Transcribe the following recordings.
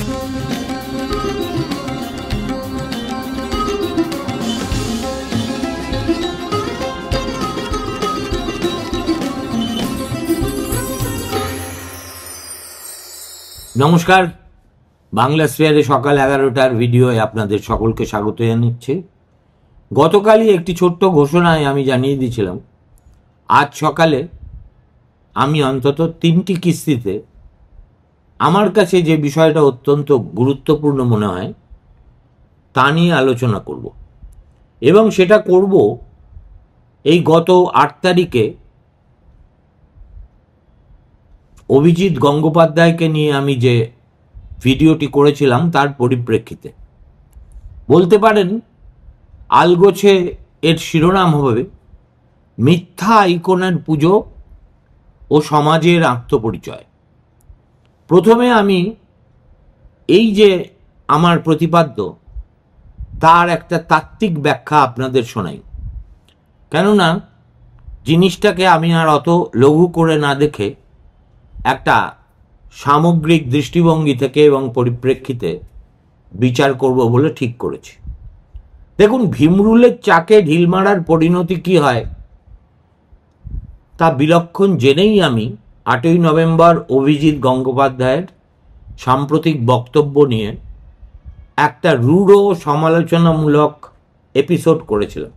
নমস্কার, বাংলা স্পেয়ারে সকাল 11টার ভিডিওয়ে আপনাদের সকলকে স্বাগত জানাচ্ছি। গতকালই একটি ছোট্ট ঘোষণায় আমি জানিয়ে দিয়েছিলাম আজ সকালে আমি অন্তত 3টি কিস্তিতে আমার কাছে যে বিষয়টা অত্যন্ত গুরুত্বপূর্ণ মনে হয় তা নিয়ে আলোচনা করব, এবং সেটা করব এই গত 8 তারিখে অভিজিৎ গঙ্গোপাধ্যায়কে নিয়ে আমি যে ভিডিওটি করেছিলাম তার পরিপ্রেক্ষিতে। বলতে পারেন আলগোছে এর শিরোনাম হবে মিথ্যা আইকনের পুজো ও সমাজের আত্মপরিচয়। প্রথমে আমি এই যে আমার প্রতিপাদ্য তার একটা তাত্ত্বিক ব্যাখ্যা আপনাদের শোনাই, কেননা জিনিসটাকে আমি আর অত লঘু করে না দেখে একটা সামগ্রিক দৃষ্টিভঙ্গি থেকে এবং পরিপ্রেক্ষিতে বিচার করব বলে ঠিক করেছি। দেখুন, ভীমরুলের চাকে ঢিল মারার পরিণতি কি হয় তা বিলক্ষণ জেনেই আমি 8ই নভেম্বর অভিজিৎ গঙ্গোপাধ্যায়ের সাম্প্রতিক বক্তব্য নিয়ে একটা রূঢ় সমালোচনামূলক এপিসোড করেছিলাম।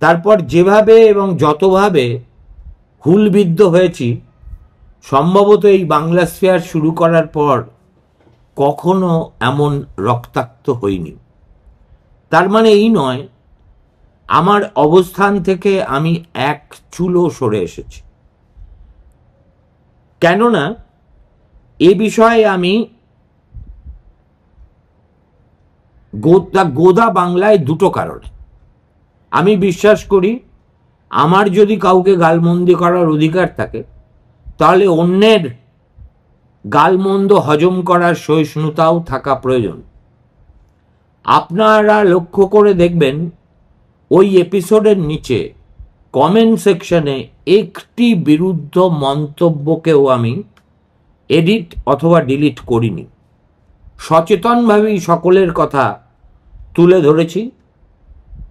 তারপর যেভাবে এবং যতভাবে হুলবিদ্ধ হয়েছি, সম্ভবত এই বাংলা স্পেয়ার শুরু করার পর কখনো এমন রক্তাক্ত হইনি। তার মানে এই নয় আমার অবস্থান থেকে আমি এক চুলও সরে এসেছি, কেননা এ বিষয়ে আমি গোদা বাংলায় দুটো কারণে আমি বিশ্বাস করি আমার যদি কাউকে গালমন্দি করার অধিকার থাকে তাহলে অন্যের গালমন্দ হজম করার সহিষ্ণুতাও থাকা প্রয়োজন। আপনারা লক্ষ্য করে দেখবেন ওই এপিসোডের নিচে কমেন্ট সেকশনে একটি বিরুদ্ধ মন্তব্যকেও আমি এডিট অথবা ডিলিট করিনি। সচেতনভাবেই সকলের কথা তুলে ধরেছি,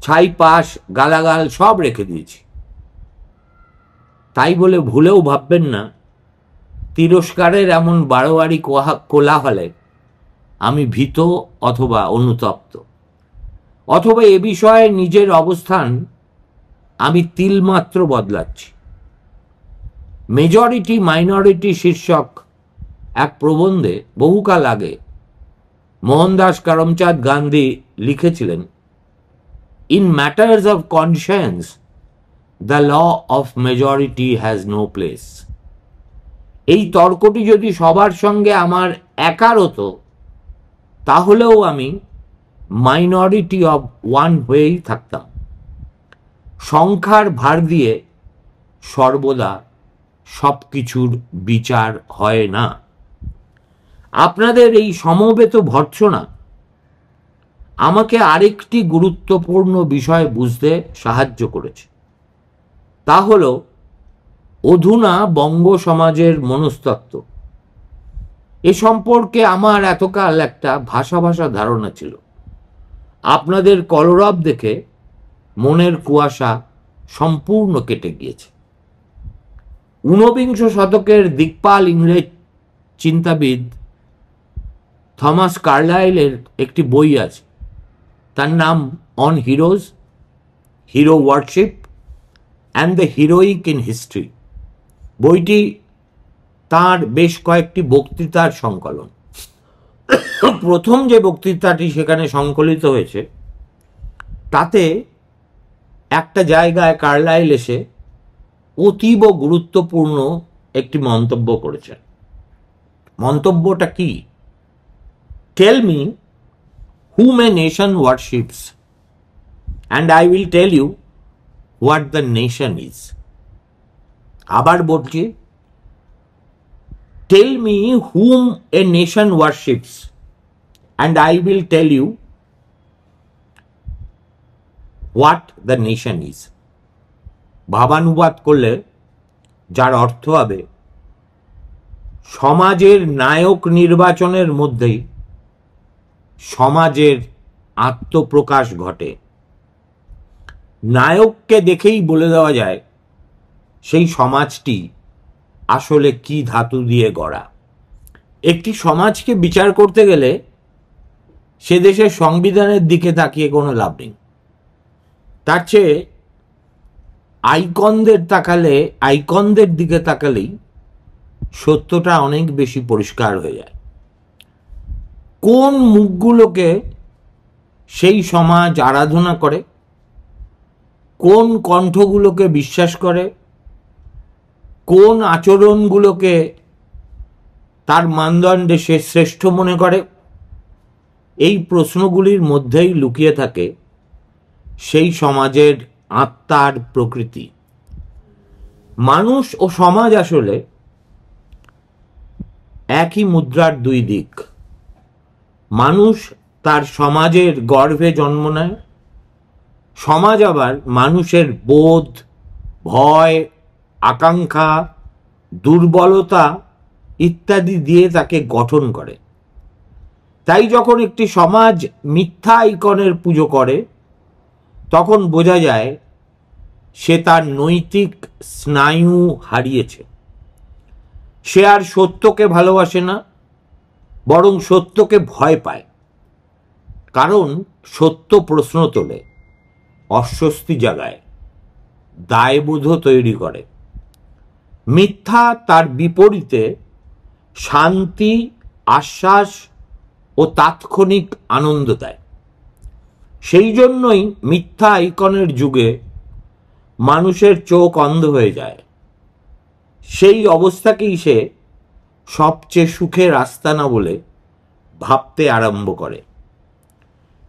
ছাই পাশ গালাগাল সব রেখে দিয়েছি। তাই বলে ভুলেও ভাববেন না তিরস্কারের এমন বারোয়ারি কোলাহলে আমি ভীত অথবা অনুতপ্ত, অথবা এ বিষয়ে নিজের অবস্থান আমি তিলমাত্র বদলাচ্ছি। মেজরিটি মাইনরিটি শীর্ষক এক প্রবন্ধে বহুকাল আগে মোহনদাস করমচাঁদ গান্ধী লিখেছিলেন, in matters of conscience the law of majority has no place. এই তর্কটি যদি সবার সঙ্গে আমার একার হতো তাহলেও আমি মাইনরিটি অফ ওয়ান হয়েই থাকতাম। সংখ্যার ভার দিয়ে সর্বদা সব কিছুর বিচার হয় না। আপনাদের এই সমবেত ভর্ৎসনা আমাকে আরেকটি গুরুত্বপূর্ণ বিষয় বুঝতে সাহায্য করেছে। তা হল অধুনা বঙ্গ সমাজের মনস্তত্ত্ব। এ সম্পর্কে আমার এতকাল একটা ভাষা ধারণা ছিল। আপনাদের কলরব দেখে মনের কুয়াশা সম্পূর্ণ কেটে গিয়েছে। 19বিংশ শতকের দিকপাল ইংরেজ চিন্তাবিদ থমাস কার্লাইলের একটি বই আছে, তার নাম on heroes, hero worship and the heroic in history. বইটি তার বেশ কয়েকটি বক্তৃতার সংকলন। প্রথম যে বক্তৃতাটি সেখানে সংকলিত হয়েছে তাতে একটা জায়গায় কার্লাইল এসে অতীব গুরুত্বপূর্ণ একটি মন্তব্য করেছেন। মন্তব্যটা কি? Tell me whom a nation worships and I will tell you what the nation is. আবার বলছি, tell me whom a nation worships and I will tell you what the nation is. ভাবানুবাদ করলে যার অর্থ হবে সমাজের নায়ক নির্বাচনের মধ্যেই সমাজের আত্মপ্রকাশ ঘটে। নায়ককে দেখেই বলে দেওয়া যায় সেই সমাজটি আসলে কি ধাতু দিয়ে গড়া। একটি সমাজকে বিচার করতে গেলে সে দেশের সংবিধানের দিকে তাকিয়ে কোনো লাভ নেই, তার চেয়ে আইকনদের দিকে তাকালেই সত্যটা অনেক বেশি পরিষ্কার হয়ে যায়। কোন মুখগুলোকে সেই সমাজ আরাধনা করে, কোন কণ্ঠগুলোকে বিশ্বাস করে, কোন আচরণগুলোকে তার মানদণ্ডে সে শ্রেষ্ঠ মনে করে, এই প্রশ্নগুলির মধ্যেই লুকিয়ে থাকে সেই সমাজের আত্মার প্রকৃতি। মানুষ ও সমাজ আসলে একই মুদ্রার দুই দিক। মানুষ তার সমাজের গর্ভে জন্ম নেয়, সমাজ আবার মানুষের বোধ, ভয়, আকাঙ্ক্ষা, দুর্বলতা ইত্যাদি দিয়ে তাকে গঠন করে। তাই যখন একটি সমাজ মিথ্যা আইকনের পুজো করে তখন বোঝা যায় সে তার নৈতিক স্নায়ু হারিয়েছে। সে আর সত্যকে ভালোবাসে না, বরং সত্যকে ভয় পায়। কারণ সত্য প্রশ্ন তোলে, অস্বস্তি জাগায়, দায়বোধ তৈরি করে। মিথ্যা তার বিপরীতে শান্তি, আশ্বাস ও তাৎক্ষণিক আনন্দ দেয়। সেই জন্যই মিথ্যা আইকনের যুগে মানুষের চোখ অন্ধ হয়ে যায়। সেই অবস্থাকেই সে সবচেয়ে সুখের আস্তানা বলে ভাবতে আরম্ভ করে।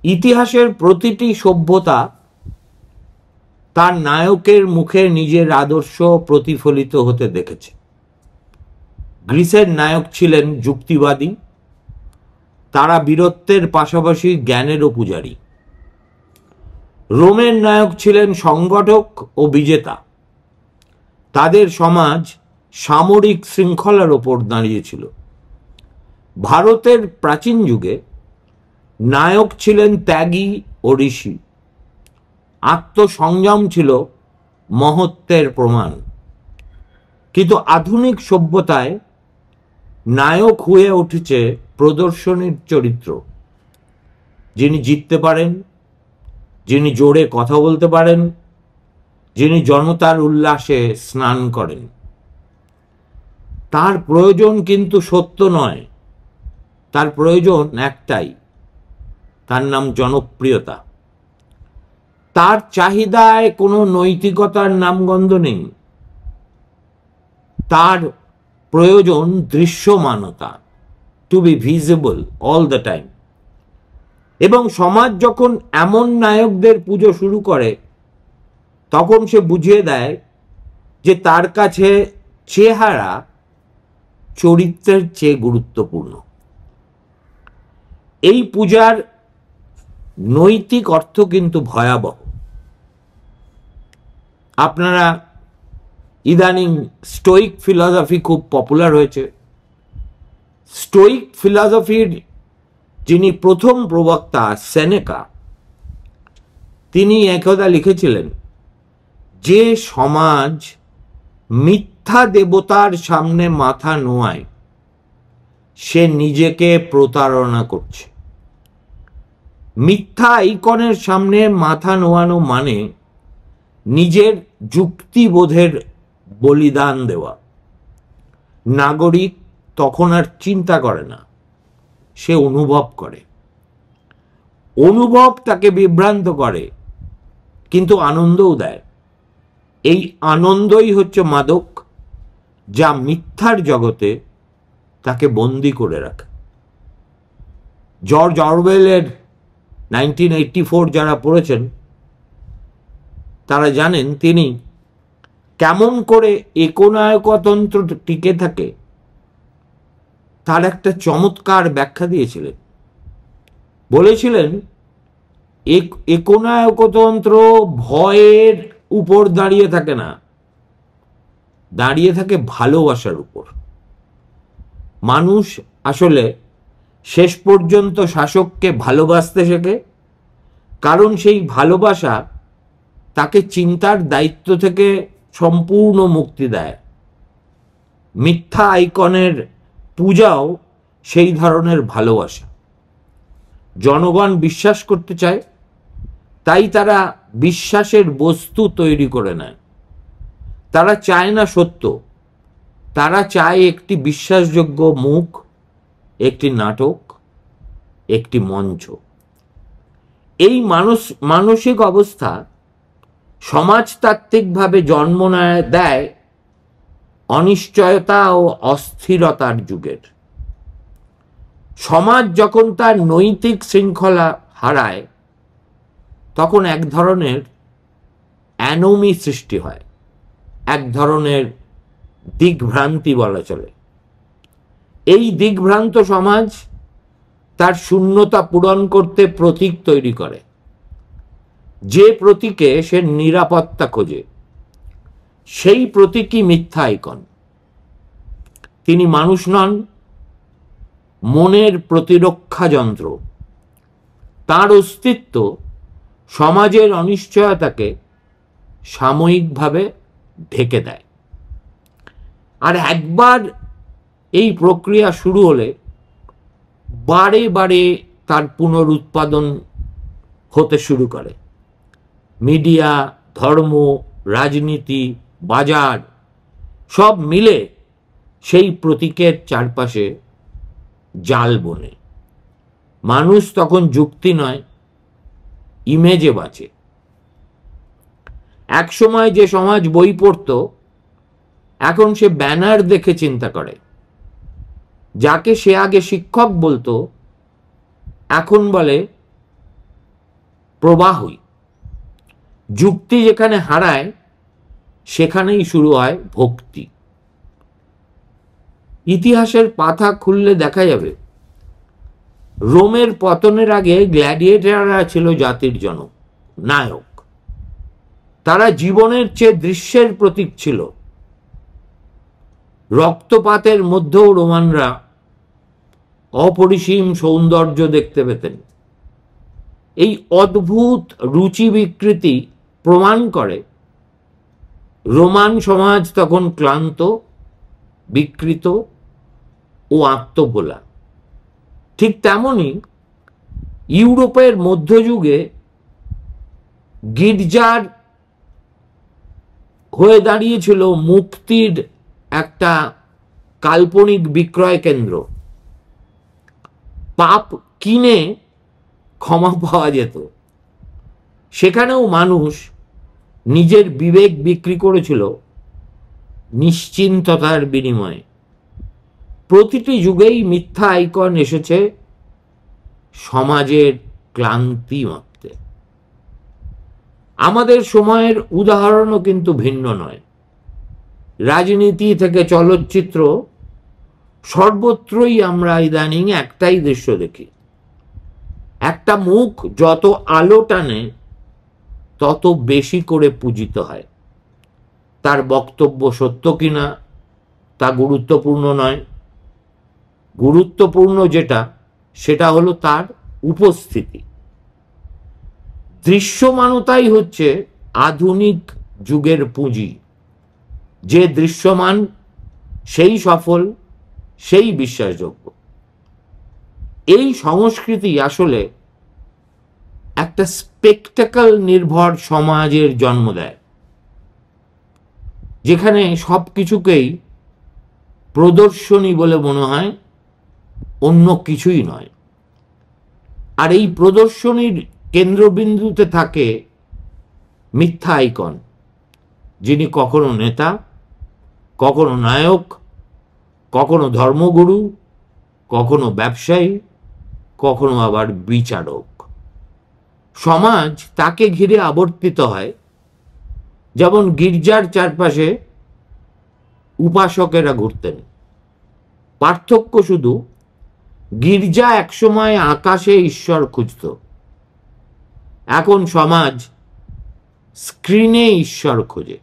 ইতিহাসের প্রতিটি সভ্যতা তার নায়কের মুখে নিজের আদর্শ প্রতিফলিত হতে দেখেছে। গ্রিসের নায়ক ছিলেন যুক্তিবাদী, তারা বীরত্বের পাশাপাশি জ্ঞানেরও পূজারী। রোমের নায়ক ছিলেন সংগঠক ও বিজেতা, তাদের সমাজ সামরিক শৃঙ্খলার ওপর দাঁড়িয়েছিল। ভারতের প্রাচীন যুগে নায়ক ছিলেন ত্যাগী ও ঋষি, আত্মসংযম ছিল মহত্বের প্রমাণ। কিন্তু আধুনিক সভ্যতায় নায়ক হয়ে উঠেছে প্রদর্শনীর চরিত্র, যিনি জিততে পারেন, যিনি জোরে কথা বলতে পারেন, যিনি জনতার উল্লাসে স্নান করেন। তার প্রয়োজন কিন্তু সত্য নয়, তার প্রয়োজন একটাই, তার নাম জনপ্রিয়তা। তার চাহিদায় কোনো নৈতিকতার নামগন্ধ নেই, তার প্রয়োজন দৃশ্যমানতা, to be visible all the time. এবং সমাজ যখন এমন নায়কদের পুজো শুরু করে তখন সে বুঝিয়ে দেয় যে তার কাছে চেহারা চরিত্রের চেয়ে গুরুত্বপূর্ণ। এই পূজার নৈতিক অর্থ কিন্তু ভয়াবহ। আপনারা ইদানিং স্টোইক ফিলসফি খুব পপুলার হয়েছে। স্টোইক ফিলসফির যিনি প্রথম প্রবক্তা সেনেকা, তিনি একদা লিখেছিলেন যে সমাজ মিথ্যা দেবতার সামনে মাথা নোয়ায় সে নিজেকে প্রতারণা করছে। মিথ্যা আইকনের সামনে মাথা নোয়ানো মানে নিজের যুক্তিবোধের বলিদান দেওয়া। নাগরিক তখন আর চিন্তা করে না, সে অনুভব করে। অনুভব তাকে বিভ্রান্ত করে কিন্তু আনন্দও দেয়। এই আনন্দই হচ্ছে মাদক, যা মিথ্যার জগতে তাকে বন্দী করে রাখে। জর্জ অরওয়েলের 1984 যারা পড়েছেন তারা জানেন তিনি কেমন করে একনায়কতন্ত্র টিকে থাকে তার একটা চমৎকার ব্যাখ্যা দিয়েছিলেন। বলেছিলেন একনায়কতন্ত্র ভয়ের উপর দাঁড়িয়ে থাকে না, দাঁড়িয়ে থাকে ভালোবাসার উপর। মানুষ আসলে শেষ পর্যন্ত শাসককে ভালোবাসতে শেখে, কারণ সেই ভালোবাসা তাকে চিন্তার দায়িত্ব থেকে সম্পূর্ণ মুক্তি দেয়। মিথ্যা আইকনের পূজাও সেই ধরনের ভালোবাসা। জনগণ বিশ্বাস করতে চায়, তাই তারা বিশ্বাসের বস্তু তৈরি করে নেয়। তারা চায় না সত্য, তারা চায় একটি বিশ্বাসযোগ্য মুখ, একটি নাটক, একটি মঞ্চ। এই মানসিক অবস্থা সমাজতাত্ত্বিকভাবে জন্ম দেয় অনিশ্চয়তা ও অস্থিরতার যুগের। সমাজ যখন তার নৈতিক শৃঙ্খলা হারায়, তখন এক ধরনের অ্যানোমি সৃষ্টি হয়, এক ধরনের দিগ্ভ্রান্তি বলা চলে। এই দিগ্ভ্রান্ত সমাজ তার শূন্যতা পূরণ করতে প্রতীক তৈরি করে, যে প্রতীকে সে নিরাপত্তা খোঁজে। সেই প্রতীকই মিথ্যা আইকন। তিনি মানুষ নন, মনের প্রতিরক্ষা যন্ত্র। তার অস্তিত্ব সমাজের অনিশ্চয়তাকে সাময়িকভাবে ঢেকে দেয়। আর একবার এই প্রক্রিয়া শুরু হলে বারে বারে তার পুনরুৎপাদন হতে শুরু করে। মিডিয়া, ধর্ম, রাজনীতি, বাজার সব মিলে সেই প্রতীকের চারপাশে জাল বোনে। মানুষ তখন যুক্তি নয়, ইমেজে বাঁচে। এক সময় যে সমাজ বই পড়ত, এখন সে ব্যানার দেখে চিন্তা করে। যাকে সে আগে শিক্ষক বলতো, এখন বলে প্রবাহই। যুক্তি যেখানে হারায়, সেখানেই শুরু হয় ভক্তি। ইতিহাসের পাতা খুললে দেখা যাবে, রোমের পতনের আগে গ্ল্যাডিয়েটররা ছিল জাতির নায়ক। তারা জীবনের চেয়ে দৃশ্যের প্রতীক ছিল। রক্তপাতের মধ্যেও রোমানরা অপরিসীম সৌন্দর্য দেখতে পেতেন। এই অদ্ভুত রুচি বিকৃতি প্রমাণ করে রোমান সমাজ তখন ক্লান্ত, বিকৃত ও আত্মভোলা। ঠিক তেমনি ইউরোপের মধ্যযুগে গির্জার হয়ে দাঁড়িয়েছিল মুক্তির একটা কাল্পনিক বিক্রয় কেন্দ্র। পাপ কিনে ক্ষমা পাওয়া যেত। সেখানেও মানুষ নিজের বিবেক বিক্রি করেছিল নিশ্চিন্ততার বিনিময়ে। প্রতিটি যুগেই মিথ্যা আইকন এসেছে সমাজের ক্লান্তি মাপতে। আমাদের সময়ের উদাহরণও কিন্তু ভিন্ন নয়। রাজনীতি থেকে চলচ্চিত্র, সর্বত্রই আমরা ইদানিং একটাই দৃশ্য দেখি। একটা মুখ যত আলো টানে, তত বেশি করে পূজিত হয়। তার বক্তব্য সত্য কিনা তা গুরুত্বপূর্ণ নয়। গুরুত্বপূর্ণ যেটা, সেটা হলো তার উপস্থিতি। দৃশ্যমানতাই হচ্ছে আধুনিক যুগের পুঁজি। যে দৃশ্যমান, সেই সফল, সেই বিশ্বাসযোগ্য। এই সংস্কৃতি আসলে একটা স্পেকটাকল নির্ভর সমাজের জন্ম দেয়, যেখানে সবকিছুকেই প্রদর্শনী বলে মনে হয়, অন্য কিছুই নয়। আর এই প্রদর্শনীর কেন্দ্রবিন্দুতে থাকে মিথ্যা আইকন, যিনি কখনো নেতা, কখনো নায়ক, কখনো ধর্মগুরু, কখনো ব্যবসায়ী, কখনো আবার বিচারক। সমাজ তাকে ঘিরে আবর্তিত হয়, যেমন গির্জার চারপাশে উপাসকেরা ঘুরতেন। পার্থক্য শুধু, গির্জা একসময় আকাশে ঈশ্বর খুঁজত, এখন সমাজ স্ক্রিনে ঈশ্বর খোঁজে।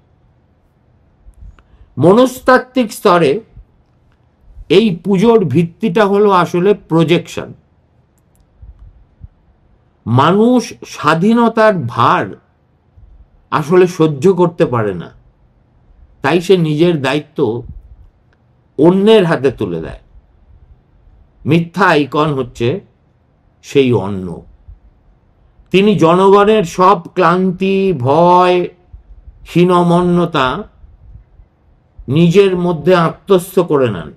মনস্তাত্ত্বিক স্তরে এই পুজোর ভিত্তিটা হলো আসলে প্রজেকশন। মানুষ স্বাধীনতার ভার আসলে সহ্য করতে পারে না, তাই সে নিজের দায়িত্ব অন্যের হাতে তুলে দেয়। মিথ্যা আইকন হচ্ছে সেই অন্য। তিনি জনগণের সব ক্লান্তি, ভয়, হীনমন্যতা নিজের মধ্যে আত্মস্থ করে নেন,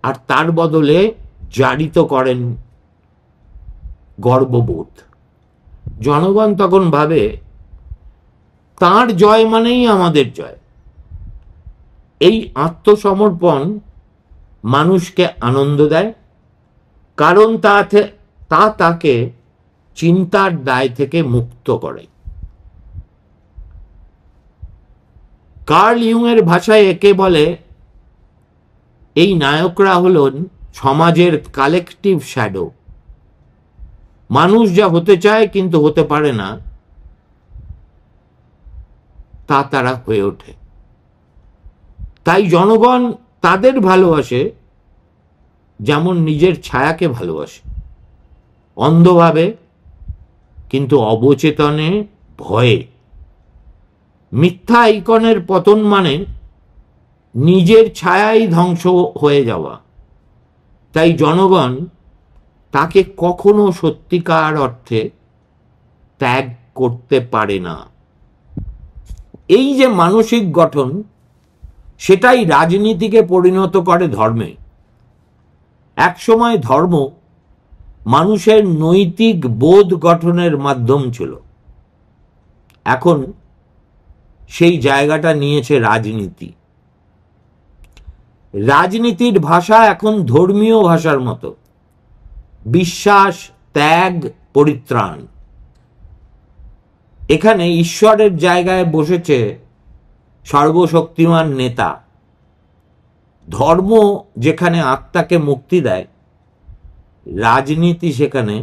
আর তার বদলে জারিত করেন গর্ববোধ। জনগণ তখন ভাবে তার জয় মানেই আমাদের জয়। এই আত্মসমর্পণ মানুষকে আনন্দ দেয়, কারণ তা তাকে চিন্তার দায় থেকে মুক্ত করে। কার্ল ইউংয়ের ভাষায় একে বলে, এই নায়করা হলেন সমাজের কালেকটিভ শ্যাডো। মানুষ যা হতে চায় কিন্তু হতে পারে না, তা তারা হয়ে ওঠে। তাই জনগণ তাদের ভালোবাসে যেমন নিজের ছায়াকে ভালোবাসে, অন্ধভাবে কিন্তু অবচেতনে, ভয়ে। মিথ্যা আইকনের পতন মানে নিজের ছায়াই ধ্বংস হয়ে যাওয়া। তাই জনগণ তাকে কখনো সত্যিকার অর্থে ত্যাগ করতে পারে না। এই যে মানসিক গঠন, সেটাই রাজনীতিকে পরিণত করে ধর্মে। একসময় ধর্ম মানুষের নৈতিক বোধ গঠনের মাধ্যম ছিল, এখন সেই জায়গাটা নিয়েছে রাজনীতি। রাজনীতির ভাষা এখন ধর্মীয় ভাষার মতো, বিশ্বাস, ত্যাগ, পরিত্রাণ। এখানে ঈশ্বরের জায়গায় বসেছে সর্বশক্তিমান নেতা। ধর্ম যেখানে আত্মাকে মুক্তি দেয়, রাজনীতি সেখানে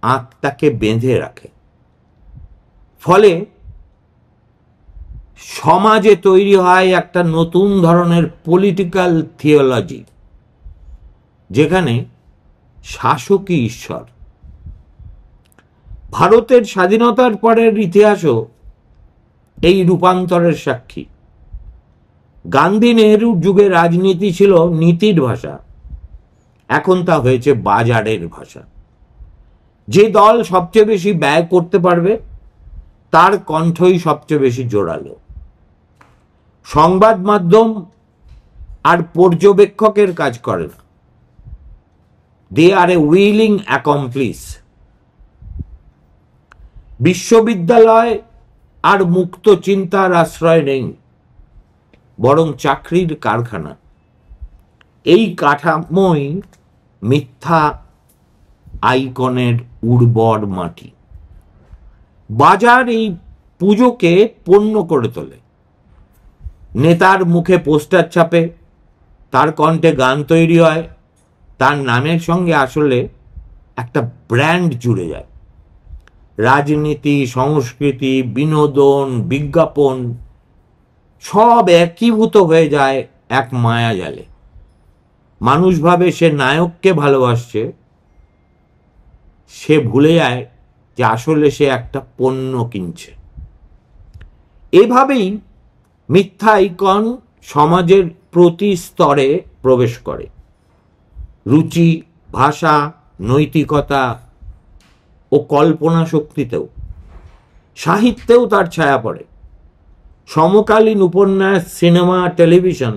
আত্মাকে বেঁধে রাখে। ফলে সমাজে তৈরি হয় একটা নতুন ধরনের পলিটিক্যাল থিওলজি, যেখানে শাসকই ঈশ্বর। ভারতের স্বাধীনতার পরের ইতিহাসও এই রূপান্তরের সাক্ষী। গান্ধী নেহরুর যুগে রাজনীতি ছিল নীতির ভাষা, এখন তা হয়েছে বাজারের ভাষা। যে দল সবচেয়ে বেশি ব্যয় করতে পারবে, তার কণ্ঠই সবচেয়ে বেশি জোরালো। সংবাদ মাধ্যম আর পর্যবেক্ষকের কাজ করে না, দে আর এ উইলিং অ্যাকমপ্লিস। বিশ্ববিদ্যালয় আর মুক্ত চিন্তার আশ্রয় নেই, বরং চাকরির কারখানা। এই কাঠামোই মিথ্যা আইকনের উর্বর মাটি। বাজার এই পুজোকে পণ্য করে তোলে। নেতার মুখে পোস্টার ছাপে, তার কণ্ঠে গান তৈরি হয়, তার নামের সঙ্গে আসলে একটা ব্র্যান্ড জুড়ে যায়। রাজনীতি, সংস্কৃতি, বিনোদন, বিজ্ঞাপন সব একীভূত হয়ে যায় এক মায়াজালে। মানুষ ভাবে সে নায়ককে ভালোবাসছে, সে ভুলে যায় যে আসলে সে একটা পণ্য কিনছে। এভাবেই মিথ্যা আইকন সমাজের প্রতি স্তরে প্রবেশ করে। রুচি, ভাষা, নৈতিকতা ও কল্পনা শক্তিতেও। সাহিত্যেও তার ছায়া পড়ে। সমকালীন উপন্যাস, সিনেমা, টেলিভিশন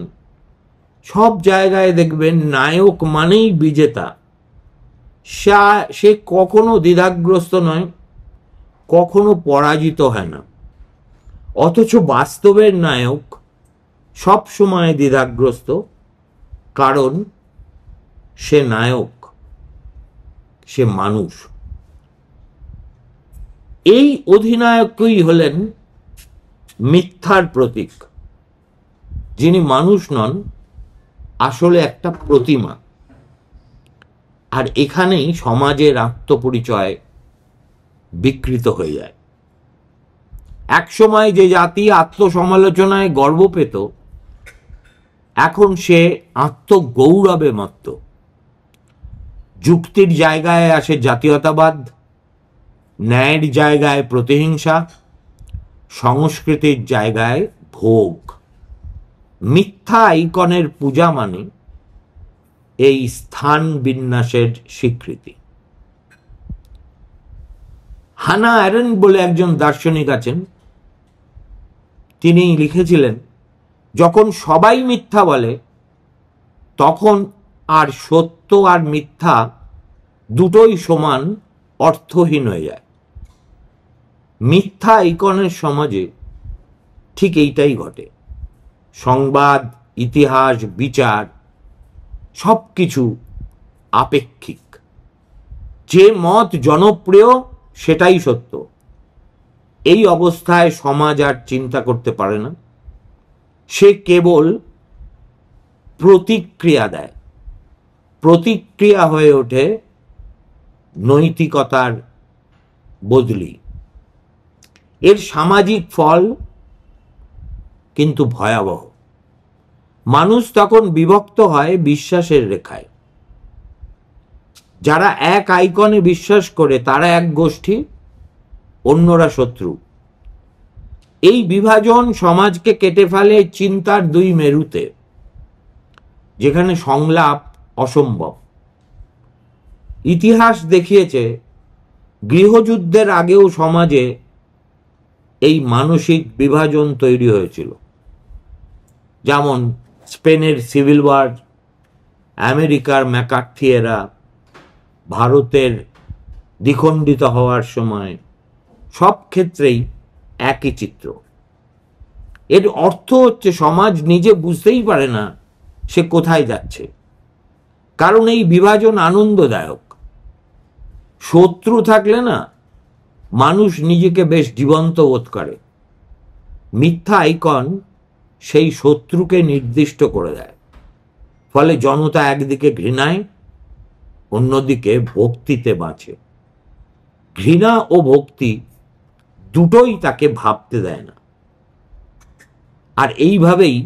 সব জায়গায় দেখবেন নায়ক মানেই বিজেতা। সে কখনো দ্বিধাগ্রস্ত নয়, কখনো পরাজিত হয় না। অথচ বাস্তবের নায়ক সব সময় দ্বিধাগ্রস্ত, কারণ সে নায়ক, সে মানুষ। এই অধিনায়কই হলেন মিথ্যার প্রতীক, যিনি মানুষ নন, আসলে একটা প্রতিমা। আর এখানেই সমাজের আত্মপরিচয় বিকৃত হয়ে যায়। একসময় যে জাতি আত্মসমালোচনায় গর্ব পেত, এখন সে আত্মগৌরবে মত্ত। যুক্তির জায়গায় আসে জাতীয়তাবাদ, ন্যায়ের জায়গায় প্রতিহিংসা, সংস্কৃতির জায়গায় ভোগ। মিথ্যা আইকনের পূজা মানে এই স্থান বিন্যাসের স্বীকৃতি। হানা অ্যারেন্ট বলে একজন দার্শনিক আছেন, তিনি লিখেছিলেন, যখন সবাই মিথ্যা বলে তখন আর সত্য আর মিথ্যা দুটোই সমান অর্থহীন হয়ে যায়। মিথ্যা আইকনের সমাজে ঠিক এইটাই ঘটে। সংবাদ, ইতিহাস, বিচার সবকিছু আপেক্ষিক। যে মত জনপ্রিয় সেটাই সত্য। এই অবস্থায় সমাজ আর চিন্তা করতে পারে না, সে কেবল প্রতিক্রিয়া দেয়। প্রতিক্রিয়া হয়ে ওঠে নৈতিকতার বদলি। এর সামাজিক ফল কিন্তু ভয়াবহ। মানুষ তখন বিভক্ত হয় বিশ্বাসের রেখায়। যারা এক আইকনে বিশ্বাস করে তারা এক গোষ্ঠী, অন্যরা শত্রু। এই বিভাজন সমাজকে কেটে ফেলে চিন্তার দুই মেরুতে, যেখানে সংলাপ অসম্ভব। ইতিহাস দেখিয়েছে গৃহযুদ্ধের আগেও সমাজে এই মানসিক বিভাজন তৈরি হয়েছিল। যেমন স্পেনের সিভিল ওয়ার, আমেরিকার ম্যাকার্থি এরা, ভারতের দ্বিখণ্ডিত হওয়ার সময়, সব ক্ষেত্রেই একই চিত্র। এর অর্থ হচ্ছে সমাজ নিজে বুঝতেই পারে না সে কোথায় যাচ্ছে, কারণ এই বিভাজন আনন্দদায়ক। শত্রু থাকলে না মানুষ নিজেকে বেশ জীবন্ত বোধ করে। মিথ্যা আইকন সেই শত্রুকে নির্দিষ্ট করে দেয়। ফলে জনতা একদিকে ঘৃণায়, অন্যদিকে ভক্তিতে বাঁচে। ঘৃণা ও ভক্তি দুটোই তাকে ভাবতে দেয় না। আর এইভাবেই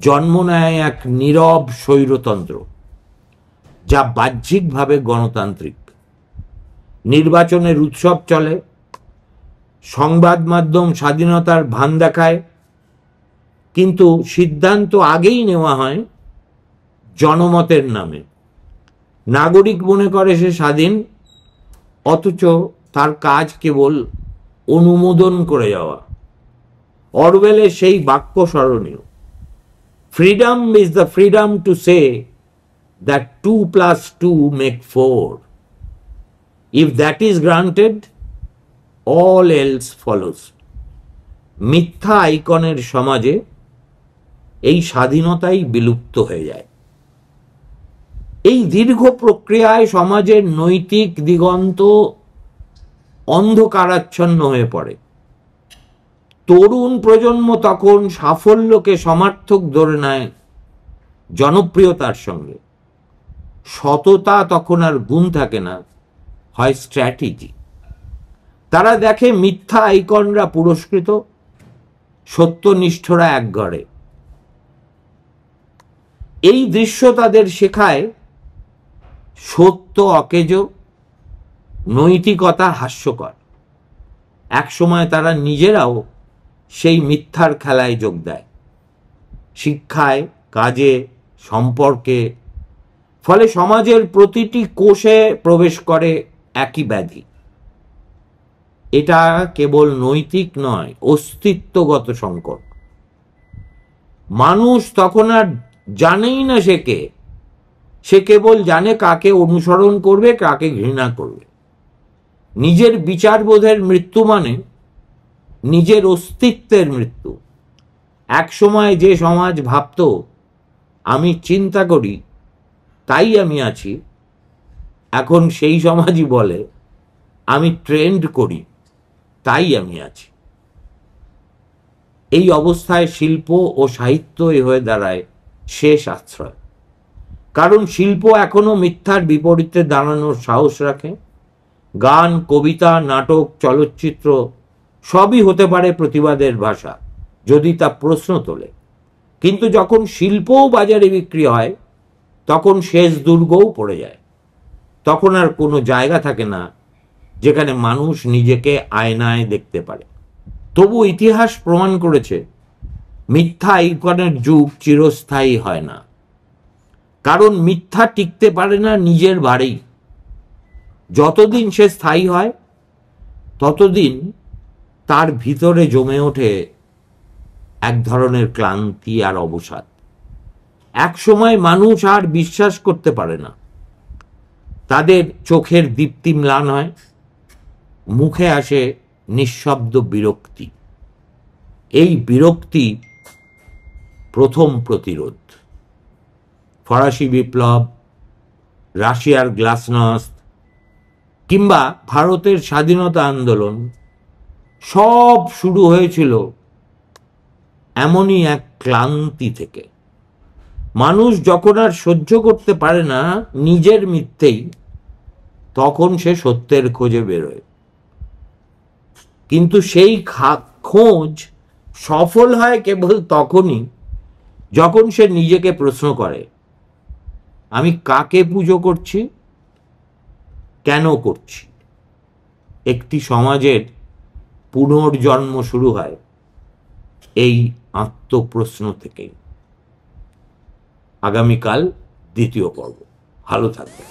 জন্ম নেয় এক নীরব স্বৈরতন্ত্র, যা বাহ্যিকভাবে গণতান্ত্রিক। নির্বাচনের উৎসব চলে, সংবাদ মাধ্যম স্বাধীনতার ভান দেখায়, কিন্তু সিদ্ধান্ত আগেই নেওয়া হয় জনমতের নামে। নাগরিক মনে করে সে স্বাধীন, অথচ তার কাজ কেবল অনুমোদন করে যাওয়া। অরওয়েলের সেই বাক্য স্মরণীয়, freedom is the freedom to say that 2 + 2 make 4. If that is granted, all else follows. মিথ্যা আইকনের সমাজে এই স্বাধীনতাই বিলুপ্ত হয়ে যায়। এই দীর্ঘ প্রক্রিয়ায় সমাজের নৈতিক দিগন্ত অন্ধকারাচ্ছন্ন হয়ে পড়ে। তরুণ প্রজন্ম তখন সাফল্যকে সমার্থক ধরে নেয় জনপ্রিয়তার সঙ্গে। সততা তখন আর গুণ থাকে না, হয় স্ট্র্যাটেজি। তারা দেখে মিথ্যা আইকনরা পুরস্কৃত, সত্যনিষ্ঠরা একঘরে। এই দৃশ্য তাদের শেখায় সত্য অকেজ, নৈতিকতা হাস্যকর। একসময় তারা নিজেরাও সেই মিথ্যার খেলায় যোগ দেয়, শিক্ষায়, কাজে, সম্পর্কে। ফলে সমাজের প্রতিটি কোষে প্রবেশ করে একই ব্যাধি। এটা কেবল নৈতিক নয়, অস্তিত্বগত সংকট। মানুষ তখন আর জানেই না সে কে। সে কেবল জানে কাকে অনুসরণ করবে, কাকে ঘৃণা করবে। নিজের বিচারবোধের মৃত্যু মানে নিজের অস্তিত্বের মৃত্যু। এক সময় যে সমাজ ভাবত আমি চিন্তা করি তাই আমি আছি, এখন সেই সমাজই বলে আমি ট্রেন্ড করি তাই আমি আছি। এই অবস্থায় শিল্প ও সাহিত্যই হয়ে দাঁড়ায় শেষ আশ্রয়। কারণ শিল্প এখনো মিথ্যার বিপরীতে দাঁড়ানোর সাহস রাখে। গান, কবিতা, নাটক, চলচ্চিত্র সবই হতে পারে প্রতিবাদের ভাষা, যদি তা প্রশ্ন তোলে। কিন্তু যখন শিল্পও বাজারে বিক্রি হয় তখন শেষ দুর্গও পড়ে যায়। তখন আর কোনো জায়গা থাকে না যেখানে মানুষ নিজেকে আয়নায় দেখতে পারে। তবু ইতিহাস প্রমাণ করেছে মিথ্যা আইকনের যুগ চিরস্থায়ী হয় না, কারণ মিথ্যা টিকতে পারে না নিজের বাড়ি। যতদিন সে স্থায়ী হয় ততদিন তার ভিতরে জমে ওঠে এক ধরনের ক্লান্তি আর অবসাদ। এক সময় মানুষ আর বিশ্বাস করতে পারে না, তাদের চোখের দীপ্তি ম্লান হয়, মুখে আসে নিঃশব্দ বিরক্তি। এই বিরক্তি প্রথম প্রতিরোধ। ফরাসি বিপ্লব, রাশিয়ার গ্লাসনস্ট কিংবা ভারতের স্বাধীনতা আন্দোলন সব শুরু হয়েছিল এমনই এক ক্লান্তি থেকে। মানুষ যখন আর সহ্য করতে পারে না নিজের মিথ্যেই, তখন সে সত্যের খোঁজে বেরোয়। কিন্তু সেই খোঁজ সফল হয় কেবল তখনই যখন সে নিজেকে প্রশ্ন করে, আমি কাকে পুজো করছি, কেন করছি। একটি সমাজের পুনর্জন্ম শুরু হয় এই আত্মপ্রশ্ন থেকেই। আগামীকাল দ্বিতীয় পর্ব। ভালো থাকবেন।